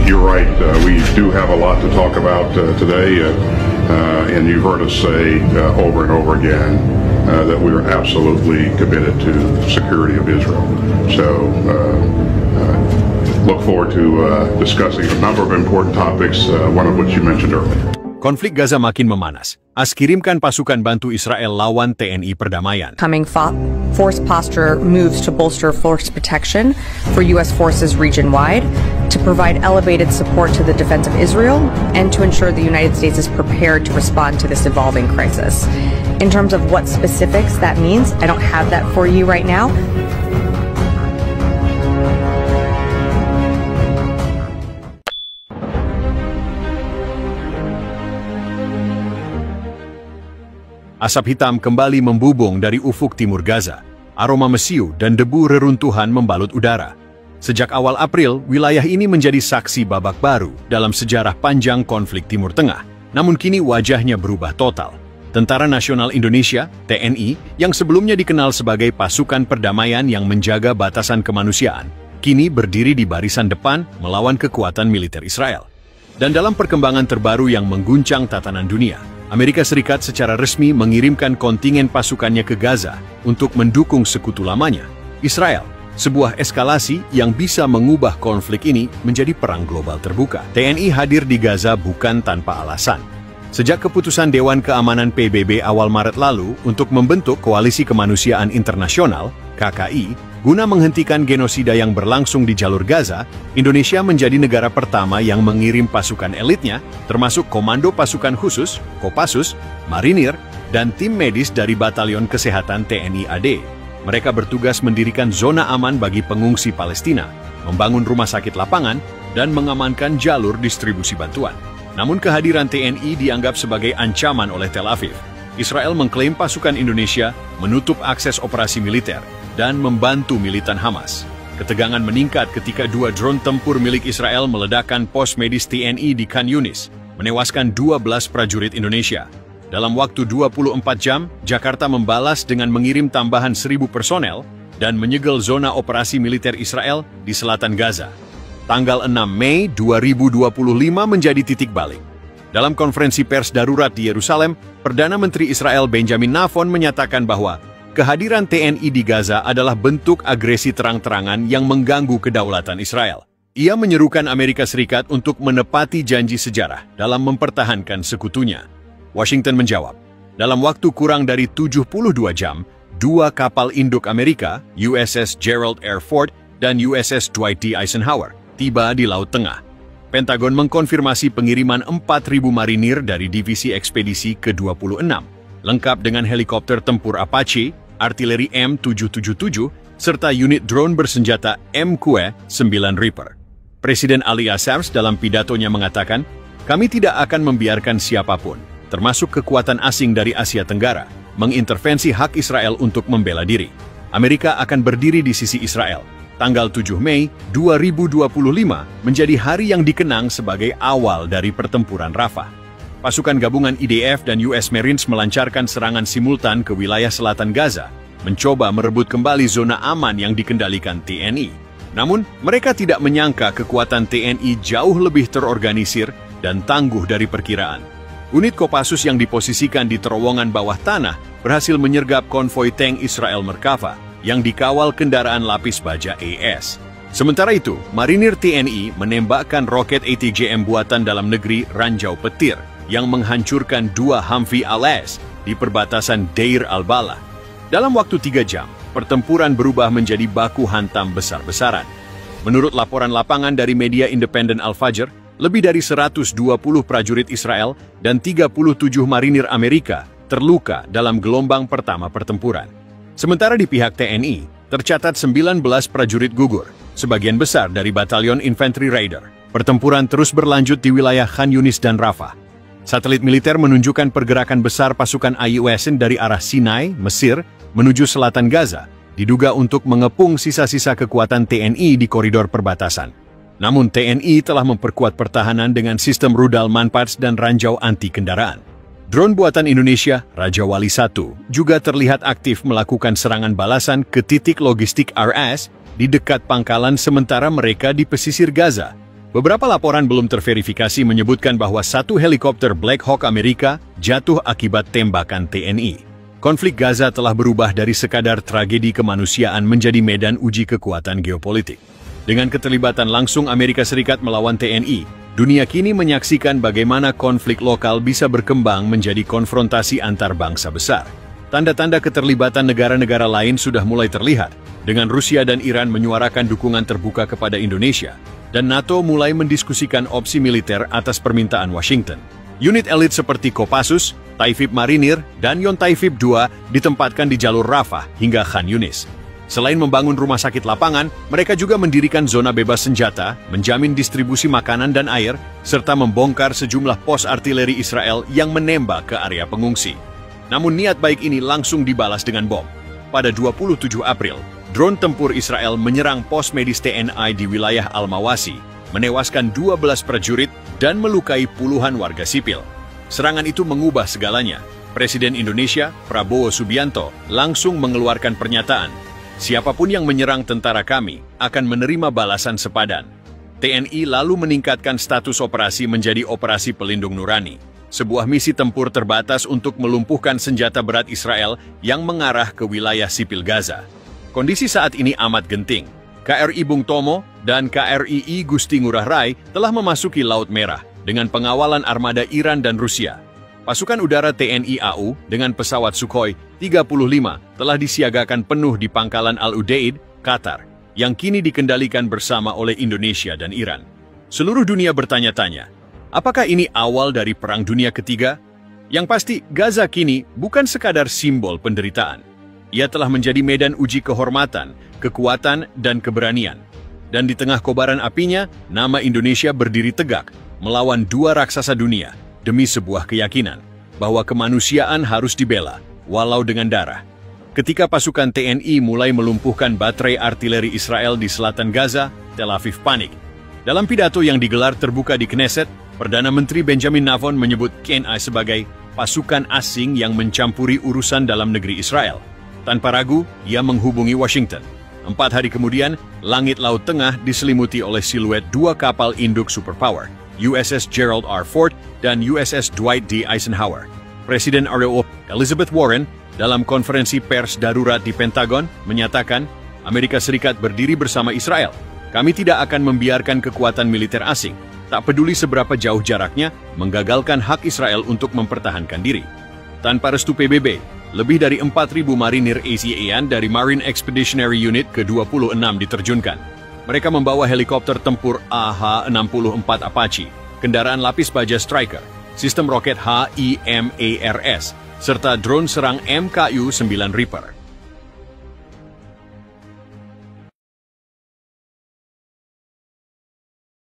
you're right. We do have a lot to talk about today, and you've heard us say over and over again that we are absolutely committed to the security of Israel. So look forward to discussing a number of important topics, one of which you mentioned earlier. Konflik Gaza makin memanas. AS kirimkan pasukan bantu Israel lawan TNI perdamaian. Coming force posture moves to bolster force protection for U.S. forces region-wide, to provide elevated support to the defense of Israel, and to ensure the United States is prepared to respond to this evolving crisis. In terms of what specifics that means, I don't have that for you right now. Asap hitam kembali membubung dari ufuk timur Gaza. Aroma mesiu dan debu reruntuhan membalut udara. Sejak awal April, wilayah ini menjadi saksi babak baru dalam sejarah panjang konflik Timur Tengah. Namun kini wajahnya berubah total. Tentara Nasional Indonesia, TNI, yang sebelumnya dikenal sebagai pasukan perdamaian yang menjaga batasan kemanusiaan, kini berdiri di barisan depan melawan kekuatan militer Israel. Dan dalam perkembangan terbaru yang mengguncang tatanan dunia, Amerika Serikat secara resmi mengirimkan kontingen pasukannya ke Gaza untuk mendukung sekutu lamanya, Israel. Sebuah eskalasi yang bisa mengubah konflik ini menjadi perang global terbuka. TNI hadir di Gaza bukan tanpa alasan. Sejak keputusan Dewan Keamanan PBB awal Maret lalu untuk membentuk Koalisi Kemanusiaan Internasional, KKI, guna menghentikan genosida yang berlangsung di jalur Gaza, Indonesia menjadi negara pertama yang mengirim pasukan elitnya, termasuk Komando Pasukan Khusus, Kopassus, Marinir, dan tim medis dari Batalion Kesehatan TNI AD. Mereka bertugas mendirikan zona aman bagi pengungsi Palestina, membangun rumah sakit lapangan, dan mengamankan jalur distribusi bantuan. Namun kehadiran TNI dianggap sebagai ancaman oleh Tel Aviv. Israel mengklaim pasukan Indonesia menutup akses operasi militer dan membantu militan Hamas. Ketegangan meningkat ketika 2 drone tempur milik Israel meledakkan pos medis TNI di Khan Yunis, menewaskan 12 prajurit Indonesia. Dalam waktu 24 jam, Jakarta membalas dengan mengirim tambahan 1.000 personel dan menyegel zona operasi militer Israel di selatan Gaza. Tanggal 6 Mei 2025 menjadi titik balik. Dalam konferensi pers darurat di Yerusalem, Perdana Menteri Israel Benjamin Nafon menyatakan bahwa kehadiran TNI di Gaza adalah bentuk agresi terang-terangan yang mengganggu kedaulatan Israel. Ia menyerukan Amerika Serikat untuk menepati janji sejarah dalam mempertahankan sekutunya. Washington menjawab, dalam waktu kurang dari 72 jam, 2 kapal induk Amerika, USS Gerald R. Ford dan USS Dwight D. Eisenhower, tiba di Laut Tengah. Pentagon mengkonfirmasi pengiriman 4.000 marinir dari Divisi Ekspedisi ke-26, lengkap dengan helikopter tempur Apache, artileri M777, serta unit drone bersenjata MQ-9 Reaper. Presiden Ali Assams dalam pidatonya mengatakan, kami tidak akan membiarkan siapapun, termasuk kekuatan asing dari Asia Tenggara, mengintervensi hak Israel untuk membela diri. Amerika akan berdiri di sisi Israel. Tanggal 7 Mei 2025 menjadi hari yang dikenang sebagai awal dari pertempuran Rafah. Pasukan gabungan IDF dan US Marines melancarkan serangan simultan ke wilayah selatan Gaza, mencoba merebut kembali zona aman yang dikendalikan TNI. Namun, mereka tidak menyangka kekuatan TNI jauh lebih terorganisir dan tangguh dari perkiraan. Unit Kopassus yang diposisikan di terowongan bawah tanah berhasil menyergap konvoi tank Israel Merkava yang dikawal kendaraan lapis baja AS. Sementara itu, Marinir TNI menembakkan roket ATGM buatan dalam negeri Ranjau Petir yang menghancurkan 2 Humvee ALS di perbatasan Deir al-Balah. Dalam waktu 3 jam, pertempuran berubah menjadi baku hantam besar-besaran. Menurut laporan lapangan dari media independen Al-Fajr, lebih dari 120 prajurit Israel dan 37 marinir Amerika terluka dalam gelombang pertama pertempuran. Sementara di pihak TNI, tercatat 19 prajurit gugur, sebagian besar dari Batalion Infantry Raider. Pertempuran terus berlanjut di wilayah Khan Yunis dan Rafah. Satelit militer menunjukkan pergerakan besar pasukan IUSN dari arah Sinai, Mesir, menuju selatan Gaza, diduga untuk mengepung sisa-sisa kekuatan TNI di koridor perbatasan. Namun TNI telah memperkuat pertahanan dengan sistem rudal Manpads dan ranjau anti-kendaraan. Drone buatan Indonesia, Raja Wali 1, juga terlihat aktif melakukan serangan balasan ke titik logistik RS di dekat pangkalan sementara mereka di pesisir Gaza. Beberapa laporan belum terverifikasi menyebutkan bahwa satu helikopter Black Hawk Amerika jatuh akibat tembakan TNI. Konflik Gaza telah berubah dari sekadar tragedi kemanusiaan menjadi medan uji kekuatan geopolitik. Dengan keterlibatan langsung Amerika Serikat melawan TNI, dunia kini menyaksikan bagaimana konflik lokal bisa berkembang menjadi konfrontasi antar bangsa besar. Tanda-tanda keterlibatan negara-negara lain sudah mulai terlihat, dengan Rusia dan Iran menyuarakan dukungan terbuka kepada Indonesia, dan NATO mulai mendiskusikan opsi militer atas permintaan Washington. Unit elit seperti Kopassus, Taifib Marinir, dan Yontaifib II ditempatkan di jalur Rafah hingga Khan Yunis. Selain membangun rumah sakit lapangan, mereka juga mendirikan zona bebas senjata, menjamin distribusi makanan dan air, serta membongkar sejumlah pos artileri Israel yang menembak ke area pengungsi. Namun niat baik ini langsung dibalas dengan bom. Pada 27 April, drone tempur Israel menyerang pos medis TNI di wilayah Al-Mawasi, menewaskan 12 prajurit dan melukai puluhan warga sipil. Serangan itu mengubah segalanya. Presiden Indonesia, Prabowo Subianto, langsung mengeluarkan pernyataan, "Siapapun yang menyerang tentara kami akan menerima balasan sepadan." TNI lalu meningkatkan status operasi menjadi Operasi Pelindung Nurani, sebuah misi tempur terbatas untuk melumpuhkan senjata berat Israel yang mengarah ke wilayah sipil Gaza. Kondisi saat ini amat genting. KRI Bung Tomo dan KRI I Gusti Ngurah Rai telah memasuki Laut Merah dengan pengawalan armada Iran dan Rusia. Pasukan udara TNI AU dengan pesawat Sukhoi 35 telah disiagakan penuh di pangkalan Al-Udeid, Qatar, yang kini dikendalikan bersama oleh Indonesia dan Iran. Seluruh dunia bertanya-tanya, apakah ini awal dari Perang Dunia Ketiga? Yang pasti, Gaza kini bukan sekadar simbol penderitaan. Ia telah menjadi medan uji kehormatan, kekuatan, dan keberanian. Dan di tengah kobaran apinya, nama Indonesia berdiri tegak melawan dua raksasa dunia demi sebuah keyakinan bahwa kemanusiaan harus dibela, walau dengan darah. Ketika pasukan TNI mulai melumpuhkan baterai artileri Israel di selatan Gaza, Tel Aviv panik. Dalam pidato yang digelar terbuka di Knesset, Perdana Menteri Benjamin Navon menyebut TNI sebagai pasukan asing yang mencampuri urusan dalam negeri Israel. Tanpa ragu, ia menghubungi Washington. 4 hari kemudian, langit Laut Tengah diselimuti oleh siluet dua kapal induk superpower, USS Gerald R. Ford dan USS Dwight D. Eisenhower. Presiden ROK Elizabeth Warren dalam konferensi pers darurat di Pentagon menyatakan, Amerika Serikat berdiri bersama Israel. Kami tidak akan membiarkan kekuatan militer asing, tak peduli seberapa jauh jaraknya, menggagalkan hak Israel untuk mempertahankan diri. Tanpa restu PBB, lebih dari 4.000 marinir ASEAN dari Marine Expeditionary Unit ke-26 diterjunkan. Mereka membawa helikopter tempur AH-64 Apache, kendaraan lapis baja Striker, sistem roket HIMARS, serta drone serang MKU-9 Reaper.